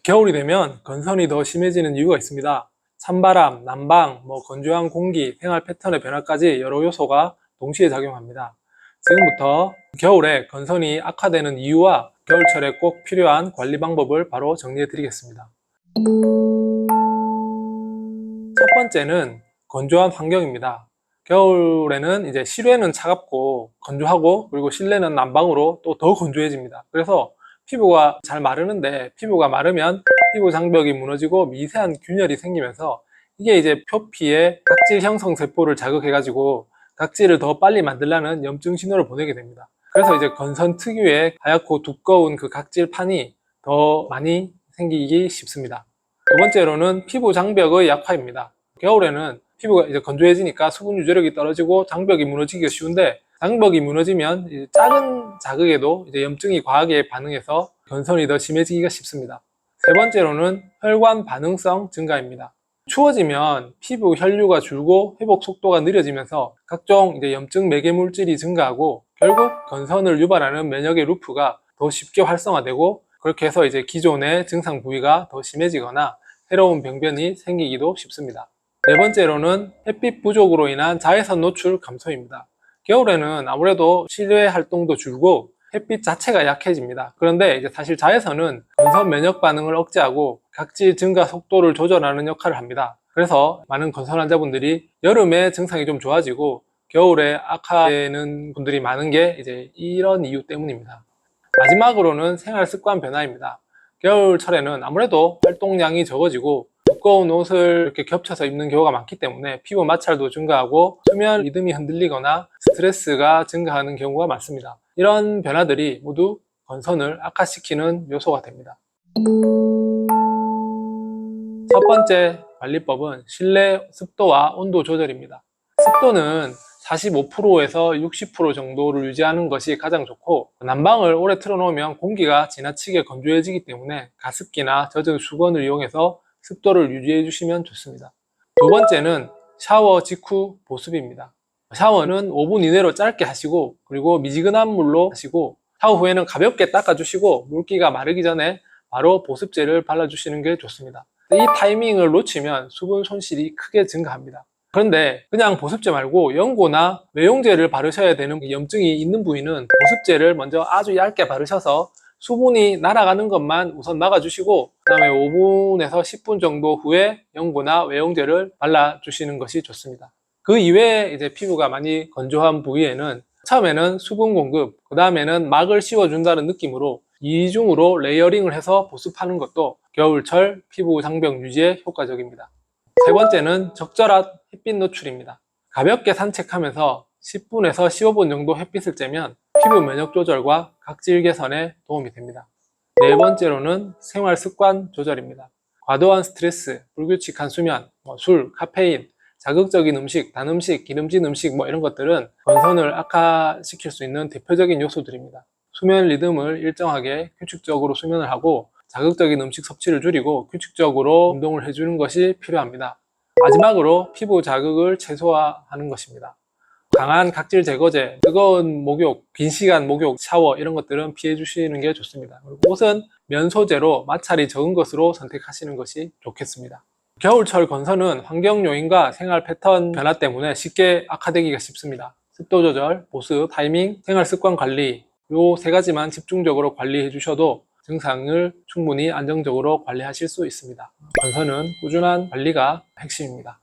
겨울이 되면 건선이 더 심해지는 이유가 있습니다. 찬바람, 난방, 건조한 공기, 생활 패턴의 변화까지 여러 요소가 동시에 작용합니다. 지금부터 겨울에 건선이 악화되는 이유와 겨울철에 꼭 필요한 관리 방법을 바로 정리해 드리겠습니다. 첫 번째는 건조한 환경입니다. 겨울에는 이제 실외는 차갑고 건조하고, 그리고 실내는 난방으로 또 더 건조해집니다. 그래서 피부가 잘 마르는데, 피부가 마르면 피부 장벽이 무너지고 미세한 균열이 생기면서 이게 이제 표피에 각질 형성 세포를 자극해 가지고 각질을 더 빨리 만들라는 염증 신호를 보내게 됩니다. 그래서 이제 건선 특유의 하얗고 두꺼운 그 각질판이 더 많이 생기기 쉽습니다. 두 번째로는 피부 장벽의 약화입니다. 겨울에는 피부가 이제 건조해지니까 수분 유지력이 떨어지고 장벽이 무너지기가 쉬운데, 장벽이 무너지면 이제 작은 자극에도 이제 염증이 과하게 반응해서 건선이 더 심해지기가 쉽습니다. 세 번째로는 혈관 반응성 증가입니다. 추워지면 피부 혈류가 줄고 회복 속도가 느려지면서 각종 이제 염증 매개 물질이 증가하고, 결국 건선을 유발하는 면역의 루프가 더 쉽게 활성화되고, 그렇게 해서 이제 기존의 증상 부위가 더 심해지거나 새로운 병변이 생기기도 쉽습니다. 네 번째로는 햇빛 부족으로 인한 자외선 노출 감소입니다. 겨울에는 아무래도 실외 활동도 줄고 햇빛 자체가 약해집니다. 그런데 이제 사실 자외선은 건선 면역 반응을 억제하고 각질 증가 속도를 조절하는 역할을 합니다. 그래서 많은 건선 환자분들이 여름에 증상이 좀 좋아지고 겨울에 악화되는 분들이 많은 게 이제 이런 이유 때문입니다. 마지막으로는 생활 습관 변화입니다. 겨울철에는 아무래도 활동량이 적어지고 두꺼운 옷을 이렇게 겹쳐서 입는 경우가 많기 때문에 피부 마찰도 증가하고 수면 리듬이 흔들리거나 스트레스가 증가하는 경우가 많습니다. 이런 변화들이 모두 건선을 악화시키는 요소가 됩니다. 첫 번째 관리법은 실내 습도와 온도 조절입니다. 습도는 45%에서 60% 정도를 유지하는 것이 가장 좋고, 난방을 오래 틀어놓으면 공기가 지나치게 건조해지기 때문에 가습기나 젖은 수건을 이용해서 습도를 유지해 주시면 좋습니다. 두 번째는 샤워 직후 보습입니다. 샤워는 5분 이내로 짧게 하시고, 그리고 미지근한 물로 하시고, 샤워 후에는 가볍게 닦아주시고 물기가 마르기 전에 바로 보습제를 발라주시는 게 좋습니다. 이 타이밍을 놓치면 수분 손실이 크게 증가합니다. 그런데 그냥 보습제 말고 연고나 외용제를 바르셔야 되는 염증이 있는 부위는 보습제를 먼저 아주 얇게 바르셔서 수분이 날아가는 것만 우선 막아주시고, 그 다음에 5분에서 10분 정도 후에 연고나 외용제를 발라주시는 것이 좋습니다. 그 이외에 이제 피부가 많이 건조한 부위에는 처음에는 수분 공급, 그 다음에는 막을 씌워준다는 느낌으로 이중으로 레이어링을 해서 보습하는 것도 겨울철 피부 장벽 유지에 효과적입니다. 세 번째는 적절한 햇빛 노출입니다. 가볍게 산책하면서 10분에서 15분 정도 햇빛을 쬐면 피부 면역 조절과 각질 개선에 도움이 됩니다. 네 번째로는 생활 습관 조절입니다. 과도한 스트레스, 불규칙한 수면, 술, 카페인, 자극적인 음식, 단 음식, 기름진 음식 이런 것들은 건선을 악화시킬 수 있는 대표적인 요소들입니다. 수면 리듬을 일정하게 규칙적으로 수면을 하고 자극적인 음식 섭취를 줄이고 규칙적으로 운동을 해주는 것이 필요합니다. 마지막으로 피부 자극을 최소화하는 것입니다. 강한 각질 제거제, 뜨거운 목욕, 긴 시간 목욕, 샤워 이런 것들은 피해 주시는 게 좋습니다. 그리고 옷은 면 소재로 마찰이 적은 것으로 선택하시는 것이 좋겠습니다. 겨울철 건선은 환경 요인과 생활 패턴 변화 때문에 쉽게 악화되기가 쉽습니다. 습도 조절, 보습, 타이밍, 생활 습관 관리, 요 세 가지만 집중적으로 관리해 주셔도 증상을 충분히 안정적으로 관리하실 수 있습니다. 건선은 꾸준한 관리가 핵심입니다.